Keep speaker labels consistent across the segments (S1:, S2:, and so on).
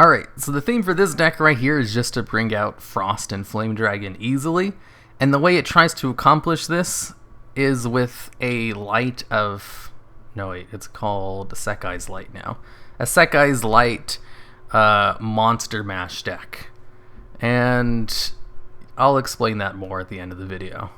S1: Alright, so the theme for this deck right here is just to bring out Frost and Flame Dragon easily, and the way it tries to accomplish this is with a light of... no wait, it's called a Sekkai's Light now. A Sekkai's Light Monster Mash deck. And I'll explain that more at the end of the video.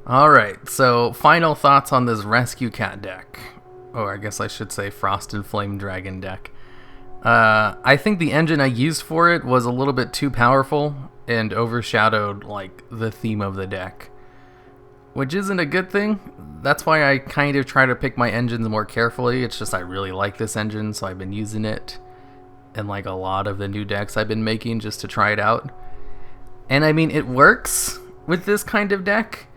S1: Alright, so final thoughts on this Rescue Cat deck. Or I guess I should say Frost and Flame Dragon deck. I think the engine I used for it was a little bit too powerful and overshadowed like the theme of the deck. Which isn't a good thing. That's why I kind of try to pick my engines more carefully. It's just I really like this engine, so I've been using it in like a lot of the new decks I've been making just to try it out. And I mean, it works with this kind of deck,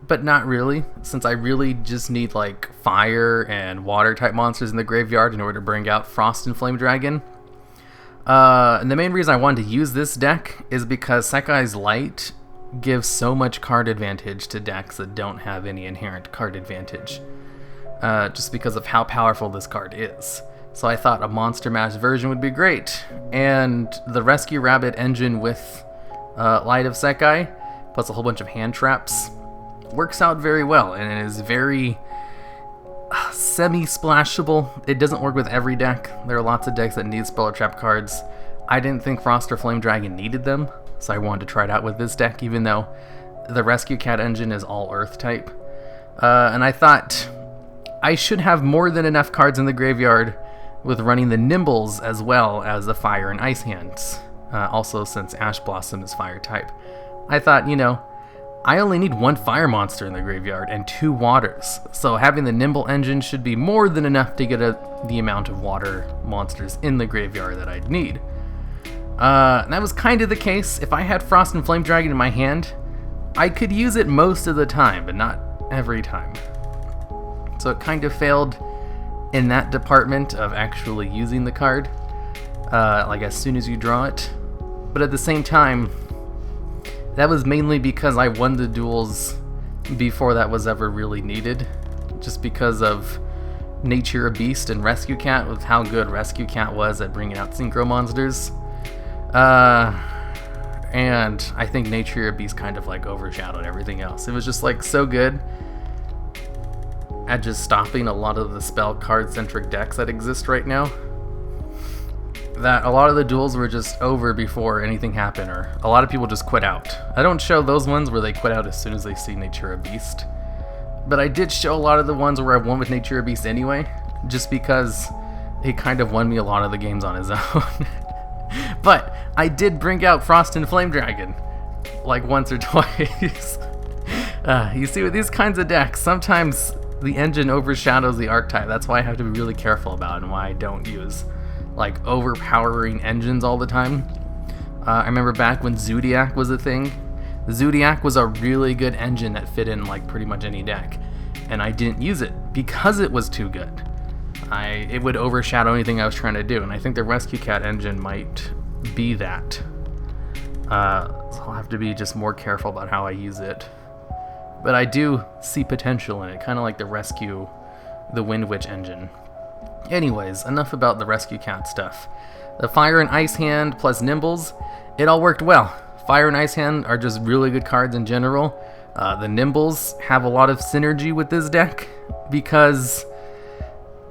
S1: but not really, since I really just need like fire and water type monsters in the graveyard in order to bring out Frost and Flame Dragon. And the main reason I wanted to use this deck is because Sekkai's Light gives so much card advantage to decks that don't have any inherent card advantage, just because of how powerful this card is. So I thought a Monster Mash version would be great, and the Rescue Rabbit engine with Light of Sekkai, plus a whole bunch of hand traps, works out very well, and it is very semi-splashable. It doesn't work with every deck. There are lots of decks that need spell or trap cards. I didn't think Frost or Flame Dragon needed them, so I wanted to try it out with this deck, even though the Rescue Cat engine is all Earth type. And I thought I should have more than enough cards in the graveyard with running the Nimbles as well as the Fire and Ice hands. Also, since Ash Blossom is Fire type. I thought, you know, I only need one fire monster in the graveyard and 2 waters, so having the Nimble engine should be more than enough to get the amount of water monsters in the graveyard that I'd need. And that was kind of the case. If I had Frost and Flame Dragon in my hand, I could use it most of the time, but not every time. So it kind of failed in that department of actually using the card, like as soon as you draw it. But at the same time, that was mainly because I won the duels before that was ever really needed, just because of Nature a Beast and Rescue Cat, with how good Rescue Cat was at bringing out synchro monsters. And I think Nature a Beast kind of like overshadowed everything else. It was just like so good at just stopping a lot of the spell card centric decks that exist right now, that a lot of the duels were just over before anything happened, or a lot of people just quit out. I don't show those ones where they quit out as soon as they see Nature a Beast, but I did show a lot of the ones where I won with Nature a Beast anyway, just because he kind of won me a lot of the games on his own. But I did bring out Frost and Flame Dragon like once or twice. You see, with these kinds of decks, sometimes the engine overshadows the archetype. That's why I have to be really careful about it, and why I don't use like overpowering engines all the time. I remember back when Zodiac was a thing. The Zodiac was a really good engine that fit in like pretty much any deck, and I didn't use it because it was too good. It would overshadow anything I was trying to do, and I think the Rescue Cat engine might be that. So I'll have to be just more careful about how I use it. But I do see potential in it, kind of like the Wind Witch engine. Anyways, enough about the Rescue Cat stuff. The Fire and Ice hand plus Nimbles, it all worked well. Fire and Ice hand are just really good cards in general. The Nimbles have a lot of synergy with this deck because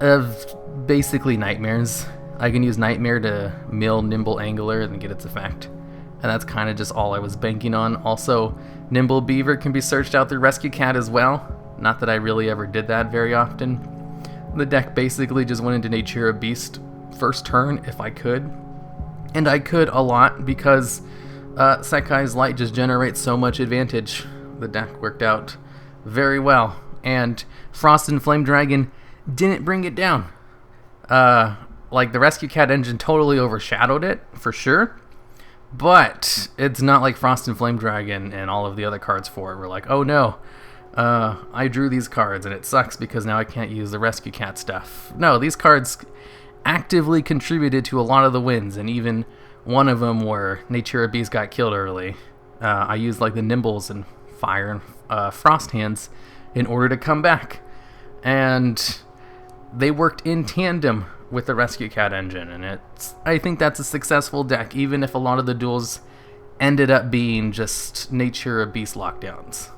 S1: of basically Nightmares. I can use Nightmare to mill Nimble Angler and get its effect. And that's kind of just all I was banking on. Also, Nimble Beaver can be searched out through Rescue Cat as well. Not that I really ever did that very often. The deck basically just went into Natura Beast first turn if I could. And I could a lot because Sekkai's Light just generates so much advantage. The deck worked out very well. And Frost and Flame Dragon didn't bring it down. Like, the Rescue Cat engine totally overshadowed it, for sure. But it's not like Frost and Flame Dragon and all of the other cards for it were like, oh no, I drew these cards and it sucks because now I can't use the Rescue Cat stuff. No, these cards actively contributed to a lot of the wins, and even one of them where Natura Beast got killed early. I used like the Nimbles and Fire and Frost hands in order to come back. And they worked in tandem with the Rescue Cat engine, and I think that's a successful deck, even if a lot of the duels ended up being just Natura Beast lockdowns.